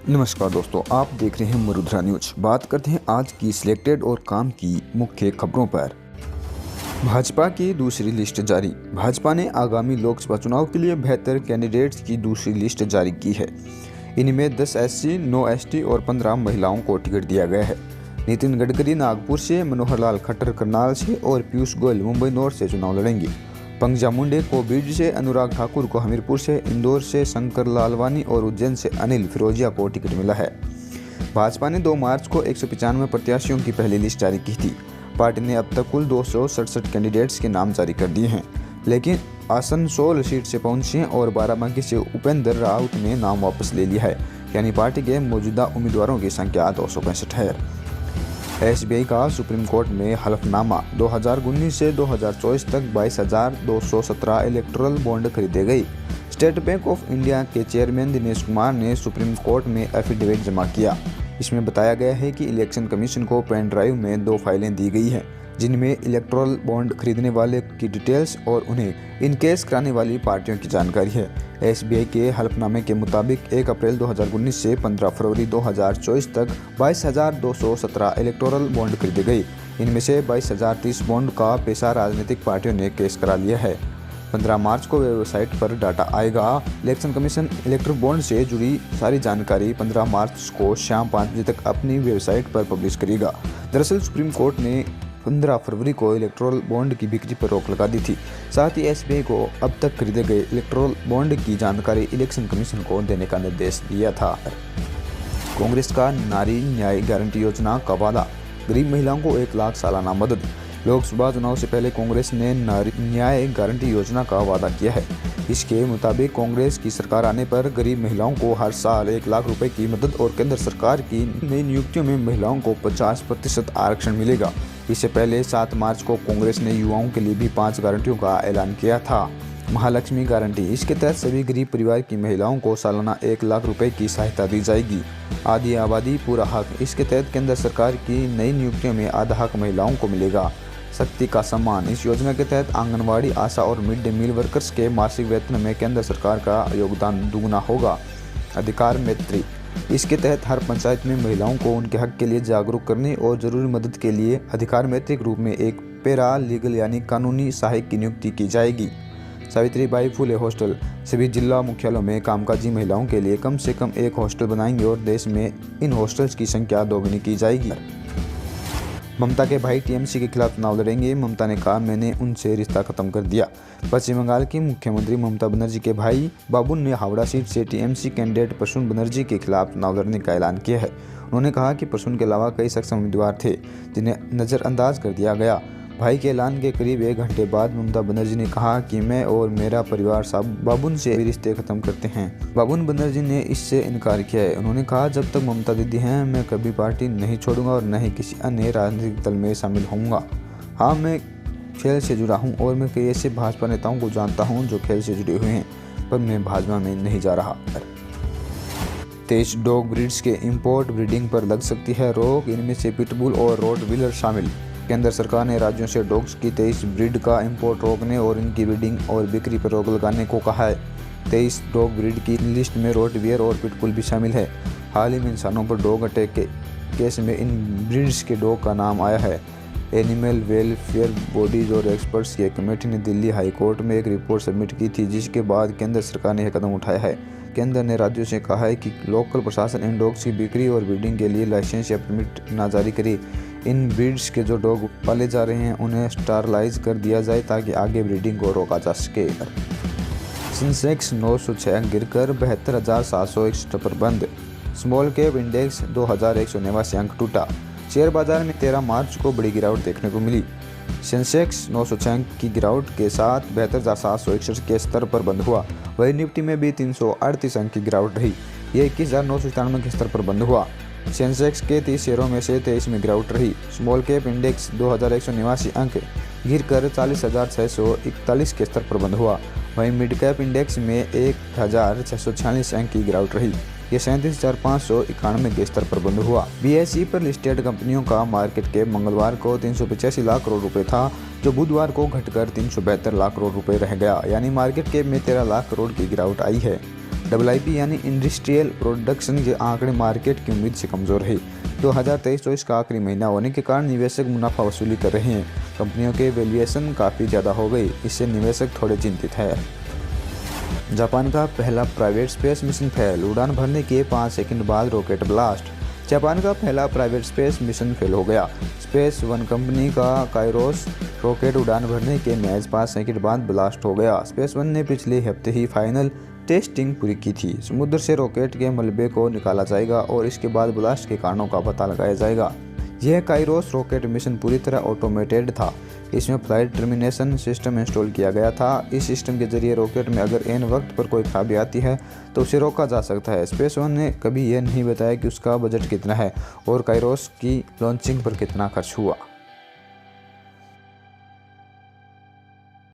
नमस्कार दोस्तों, आप देख रहे हैं मरुधरा न्यूज। बात करते हैं आज की सिलेक्टेड और काम की मुख्य खबरों पर। भाजपा की दूसरी लिस्ट जारी। भाजपा ने आगामी लोकसभा चुनाव के लिए बेहतर कैंडिडेट्स की दूसरी लिस्ट जारी की है। इनमें 10 SC, 9 ST और 15 महिलाओं को टिकट दिया गया है। नितिन गडकरी नागपुर से, मनोहर लाल खट्टर करनाल से और पीयूष गोयल मुंबई नॉर्थ से चुनाव लड़ेंगे। पंकजा मुंडे को बीड से, अनुराग ठाकुर को हमीरपुर से, इंदौर से शंकर लालवानी और उज्जैन से अनिल फिरोजिया को टिकट मिला है। भाजपा ने 2 मार्च को 195 प्रत्याशियों की पहली लिस्ट जारी की थी। पार्टी ने अब तक कुल 267 कैंडिडेट्स के नाम जारी कर दिए हैं, लेकिन आसनसोल सीट से पहुंचे हैं और बाराबंकी से उपेंद्र राउत ने नाम वापस ले लिया है, यानी पार्टी के मौजूदा उम्मीदवारों की संख्या 265 है। SBI का सुप्रीम कोर्ट में हलफनामा। 2019 से 2024 तक 22,217 इलेक्टोरल बॉन्ड खरीदे गए। स्टेट बैंक ऑफ इंडिया के चेयरमैन दिनेश कुमार ने सुप्रीम कोर्ट में एफिडेविट जमा किया। इसमें बताया गया है कि इलेक्शन कमीशन को पेन ड्राइव में 2 फाइलें दी गई हैं, जिनमें इलेक्टोरल बॉन्ड खरीदने वाले की डिटेल्स और उन्हें इनकेस कराने वाली पार्टियों की जानकारी है। SBI के हलफनामे के मुताबिक 1 अप्रैल 2019 से 15 फरवरी 2024 तक 22,217 इलेक्टोरल बॉन्ड खरीदे गए। इनमें से 22,030 बॉन्ड का पैसा राजनीतिक पार्टियों ने केस करा लिया है। 15 मार्च को वेबसाइट पर डाटा आएगा। इलेक्शन कमीशन इलेक्ट्रल बॉन्ड से जुड़ी सारी जानकारी 15 मार्च को शाम 5 बजे तक अपनी वेबसाइट पर पब्लिश करेगा। दरअसल सुप्रीम कोर्ट ने 15 फरवरी को इलेक्ट्रोल बॉन्ड की बिक्री पर रोक लगा दी थी। साथ ही SBI को अब तक खरीदे गए इलेक्ट्रोल बॉन्ड की जानकारी इलेक्शन कमीशन को देने का निर्देश दिया था। कांग्रेस का नारी न्याय गारंटी योजना का वादा। गरीब महिलाओं को 1 लाख सालाना मदद। लोकसभा चुनाव से पहले कांग्रेस ने नारी न्याय गारंटी योजना का वादा किया है। इसके मुताबिक कांग्रेस की सरकार आने पर गरीब महिलाओं को हर साल 1 लाख रुपए की मदद और केंद्र सरकार की नई नियुक्तियों में महिलाओं को 50% आरक्षण मिलेगा। इससे पहले 7 मार्च को कांग्रेस ने युवाओं के लिए भी 5 गारंटियों का ऐलान किया था। महालक्ष्मी गारंटी। इसके तहत सभी गरीब परिवार की महिलाओं को सालाना 1 लाख रुपए की सहायता दी जाएगी। आधी आबादी पूरा हक। इसके तहत केंद्र सरकार की नई नियुक्तियों में आधा हक महिलाओं को मिलेगा। शक्ति का सम्मान। इस योजना के तहत आंगनवाड़ी, आशा और मिड डे मील वर्कर्स के मासिक वेतन में केंद्र सरकार का योगदान दुगना होगा। अधिकार मैत्री। इसके तहत हर पंचायत में महिलाओं को उनके हक के लिए जागरूक करने और जरूरी मदद के लिए अधिकार मैत्री के रूप में एक पैरा लीगल यानी कानूनी सहायक की नियुक्ति की जाएगी। सावित्रीबाई फुले हॉस्टल। सभी जिला मुख्यालयों में कामकाजी महिलाओं के लिए कम से कम 1 हॉस्टल बनाएंगे और देश में इन हॉस्टल्स की संख्या दोगुनी की जाएगी। ममता के भाई TMC के खिलाफ चुनाव लड़ेंगे। ममता ने कहा, मैंने उनसे रिश्ता खत्म कर दिया। पश्चिम बंगाल की मुख्यमंत्री ममता बनर्जी के भाई बाबुल ने हावड़ा सीट से TMC कैंडिडेट प्रसून बनर्जी के खिलाफ चुनाव लड़ने का ऐलान किया है। उन्होंने कहा कि प्रसून के अलावा कई सक्षम उम्मीदवार थे, जिन्हें नज़रअंदाज कर दिया गया। भाई के ऐलान के करीब 1 घंटे बाद ममता बनर्जी ने कहा कि मैं और मेरा परिवार साहब बाबुल से रिश्ते खत्म करते हैं। बाबुल बनर्जी ने इससे इनकार किया है। उन्होंने कहा, जब तक ममता दीदी हैं मैं कभी पार्टी नहीं छोड़ूंगा और न ही किसी अन्य राजनीतिक दल में शामिल होऊंगा। हाँ, मैं खेल से जुड़ा हूँ और मैं कई ऐसे भाजपा नेताओं को जानता हूँ जो खेल से जुड़े हुए हैं, पर मैं भाजपा में नहीं जा रहा। 23 डॉग ब्रीड्स के इंपोर्ट ब्रीडिंग पर लग सकती है रोक। इनमें से पिटबुल और रोटवीलर शामिल। केंद्र सरकार ने राज्यों से डॉग्स की 23 ब्रीड का इंपोर्ट रोकने और इनकी ब्रीडिंग और बिक्री पर रोक लगाने को कहा है। 23 डॉग ब्रीड की लिस्ट में रोटवियर और पिटबुल भी शामिल है। हाल ही में इंसानों पर डॉग अटैक के केस में इन ब्रीड्स के डॉग का नाम आया है। एनिमल वेलफेयर बॉडीज और एक्सपर्ट्स की एक कमेटी ने दिल्ली हाई कोर्ट में एक रिपोर्ट सबमिट की थी, जिसके बाद केंद्र सरकार ने यह कदम उठाया है। केंद्र ने राज्यों से कहा है कि लोकल प्रशासन इन डॉग्स की बिक्री और ब्रीडिंग के लिए लाइसेंस या परमिट न जारी करे। इन ब्रीड्स के जो डॉग पाले जा रहे हैं उन्हें स्टरलाइज कर दिया जाए ताकि आगे ब्रीडिंग को रोका जा सके। सेंसेक्स 906 गिरकर 72,761 पर बंद। स्मॉल कैप इंडेक्स 2,189 अंक टूटा। शेयर बाजार में 13 मार्च को बड़ी गिरावट देखने को मिली। सेंसेक्स 906 अंक की गिरावट के साथ 72,761 के स्तर पर बंद हुआ। वहीं निफ्टी में भी 338 अंक की गिरावट रही। यह 21,997 के स्तर पर बंद हुआ। सेंसेक्स के 30 शेयरों में से 23 में गिरावट रही। स्मॉल कैप इंडेक्स 2,189 अंक गिरकर 40,641 के स्तर पर बंद हुआ। वहीं मिड कैप इंडेक्स में 1,646 अंक की गिरावट रही। यह 37,591 के स्तर पर बंद हुआ। BSE पर लिस्टेड कंपनियों का मार्केट कैप मंगलवार को 385 लाख करोड़ रुपए था, जो बुधवार को घटकर 372 लाख करोड़ रुपए रह गया, यानी मार्केट कैप में 13 लाख करोड़ की गिरावट आई है। IIP यानी इंडस्ट्रियल प्रोडक्शन के आंकड़े मार्केट की उम्मीद से कमज़ोर है। 2023-24 का आखिरी महीना होने के कारण निवेशक मुनाफा वसूली कर रहे हैं। कंपनियों के वैल्यूएशन काफ़ी ज़्यादा हो गई, इससे निवेशक थोड़े चिंतित है। जापान का पहला प्राइवेट स्पेस मिशन फेल, उड़ान भरने के 5 सेकंड बाद रॉकेट ब्लास्ट। जापान का पहला प्राइवेट स्पेस मिशन फेल हो गया। स्पेस वन कंपनी का काइरोस रॉकेट उड़ान भरने के महज 5 सेकंड बाद ब्लास्ट हो गया। स्पेस वन ने पिछले हफ्ते ही फाइनल टेस्टिंग पूरी की थी। समुद्र से रॉकेट के मलबे को निकाला जाएगा और इसके बाद ब्लास्ट के कारणों का पता लगाया जाएगा। यह काइरोस रॉकेट मिशन पूरी तरह ऑटोमेटेड था। इसमें फ्लाइट टर्मिनेशन सिस्टम इंस्टॉल किया गया था। इस सिस्टम के जरिए रॉकेट में अगर एन वक्त पर कोई खराबी आती है तो उसे रोका जा सकता है। स्पेस वन ने कभी यह नहीं बताया कि उसका बजट कितना है और काइरोस की लॉन्चिंग पर कितना खर्च हुआ।